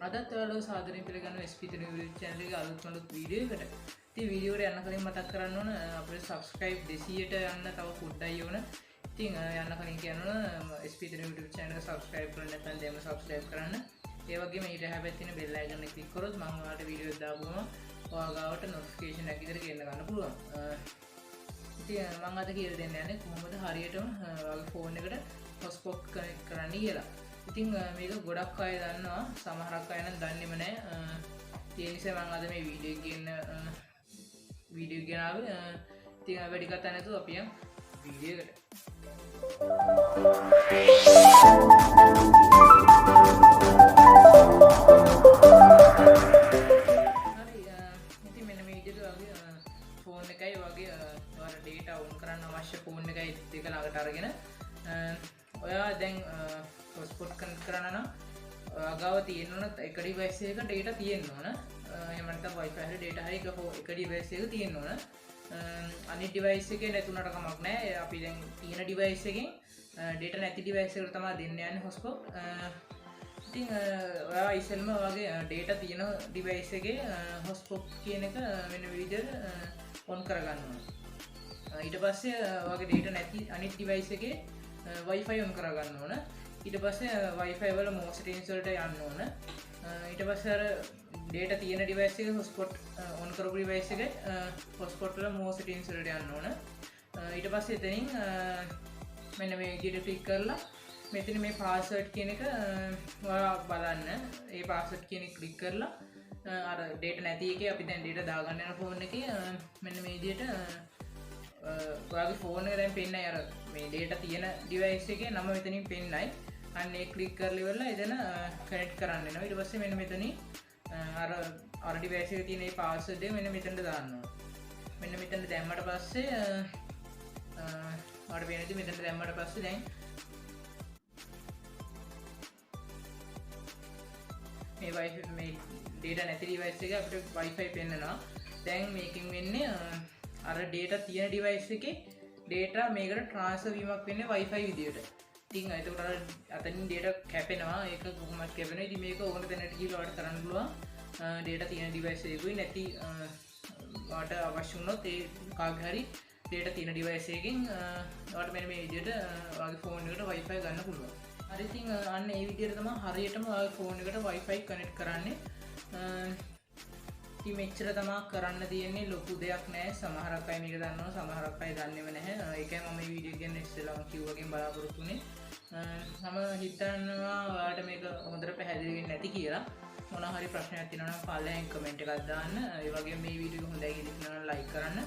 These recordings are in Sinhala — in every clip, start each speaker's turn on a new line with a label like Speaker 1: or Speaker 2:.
Speaker 1: අදත් ඔයාලව සාදරයෙන් පිළිගන්නවා SP THENU channel එකේ අලුත්ම වීඩියෝ එකට. ඉතින් වීඩියෝ එකට යන්න කලින් මතක් කරන්න ඕන අපේ subscribe 200ට යන්න තව පොඩ්ඩයි ඕන. ඉතින් යන්න කලින් කියනවා SP THENU YouTube channel එක subscribe කරන්න නැත්නම් දෙන්න subscribe කරන්න. ඒ වගේම ඊට හැබැයි තියෙන bell icon එක click කරොත් මම ඔයාලට වීඩියෝ දාපුවම ඔයාගාවට notification එකක් විතර ගෙන්න ගන්න පුළුවන්. ඉතින් මම අද කියලා දෙන්න යන්නේ කොහොමද හරියටම ඔයාගේ phone එකට hotspot connect කරන්න කියලා. ඉතින් මේක ගොඩක් අය දන්නවා සමහරක් අය නම් දන්නේම නැහැ. ඒ නිසා මම අද මේ වීඩියෝ ගෙනාවේ. ඉතින් වැඩි කතා නැතුව අපි යමු වීඩියෝ එකට. හරි ඉතින් මෙන්න මේ විදිහට වගේ ෆෝන් එකයි වගේ ඔයාලා data on කරන්න අවශ්‍ය ෆෝන් එකයි දෙක ළඟට අරගෙන ඔයා දැන් hotspot connect කරන්න නම් අගාව තියෙන්න ඕන එක device එකක data තියෙන්න ඕන. එහෙම නැත්නම් wifi හරි data හරි එක device එකක තියෙන්න ඕන. අනිත් device එකේ නැතුණට කමක් නැහැ. අපි දැන් තියෙන device එකෙන් data නැති device එකට තමයි දෙන්න යන්නේ hotspot. ඉතින් ඔයා ඉස්සෙල්ම ඔයාගේ data තියෙන device එකේ hotspot කියන එක මෙන්න මේ විදිහට on කරගන්න ඕන. ඊට පස්සේ ඔයාගේ data නැති අනිත් device එකේ wifi on කරගන්න ඕන. ඊට පස්සේ wifi වල more settings වලට යන්න ඕන. ඊට පස්සේ අර data තියෙන device එකේ hotspot on කරපු device එකේ hotspot වල more settings වලට යන්න ඕන. ඊට පස්සේ එතනින් මෙන්න මේ විදිහට ක්ලික් කරලා මෙතන මේ password කියන එක ඔයා බලන්න. ඒ password කියන එක ක්ලික් කරලා අර data නැති එකේ අපි දැන් data දාගන්න යන phone එකේ මෙන්න මේ විදිහට ඔයාගේ phone එක දැන් පෙන්නයි අර මේ data තියෙන device එකේ නම මෙතනින් පෙන්නයි. අන්න ඒ ක්ලික් කරලා ඉවරලා එතන කනෙක්ට් කරන්න වෙනවා. ඊට පස්සේ මෙන්න මෙතනින් අර device එකේ තියෙන මේ password එක මෙන්න මෙතනට දාන්න ඕන. මෙන්න මෙතනට දැම්මට පස්සේ ඔයාලට පේනදී මෙතනට දැම්මට පස්සේ දැන් මේ wifi මේ data නැති device එක අපිට wifi පෙන්නනවා. දැන් මේකෙන් වෙන්නේ අර data තියෙන device එකේ data මේකට transfer වීමක් වෙන්නේ wifi විදියට. ඉතින් එතකොට අර අතනින් data කැපෙනවා. ඒක කොහොමද කැපෙනවා? ඉතින් මේක ඕන තැනට ගිහලා ඔයාලට කරන්න පුළුවන්. data තියෙන device එකකුයි නැති ඔයාලට අවශ්‍ය වුණොත් ඒ කාගේ හරි data තියෙන device එකකින් ඔයාලට මෙන්න මේ විදියට ඔයාගේ phone එකට wifi ගන්න පුළුවන්. හරි ඉතින් අන්න ඒ විදියට තමයි හරියටම ඔයාගේ phone එකට wifi connect කරන්නේ. ඉතින් මෙච්චර තමයි කරන්න තියෙන්නේ. ලොකු දෙයක් නෑ. සමහරක් අය මේක දන්නවා, සමහරක් අය දන්නේම නැහැ. ඒකයි මම මේ වීඩියෝ ගැන ඉස්සෙල්ලාම කිව්වගෙන් බලාපොරොත්තු වෙන්නේ. මම හිතනවා ඔයාලට මේක හොඳට පැහැදිලි වෙන්නේ නැති කියලා. මොනවා හරි ප්‍රශ්නයක් තියෙනවා නම් පල්ලෙන් කමෙන්ට් එකක් දාන්න. ඒ වගේම මේ වීඩියෝ හොඳයි කියලා හිතනවා නම් ලයික් කරන්න.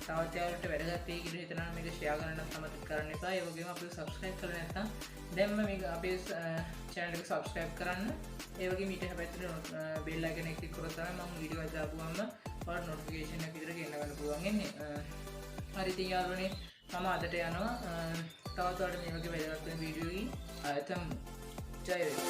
Speaker 1: තවත් යාළුවන්ට වැදගත් වෙයි කියලා හිතනවා නම් මේක ෂෙයා කරන්න අමතක කරන්න එපා. ඒ වගේම අපිව සබ්ස්ක්‍රයිබ් කරලා නැත්නම් දැන්ම මේක අපේ channel එක සබ්ස්ක්‍රයිබ් කරන්න. ඒ වගේම ඊට හැබැයි bell icon එක ක්ලික් කරලා තමයි මම වීඩියෝ එක දාපුවම ඔයාලට notification එක විතර ගෙන්න ගන්න පුළුවන් වෙන්නේ. හරි ඉතින් යාළුවනේ මම අදට යනවා. තවත් ඔයාලට මේ වගේ වැදගත් වෙන වීඩියෝ එකකින් ආයෙත් ජය වේවා.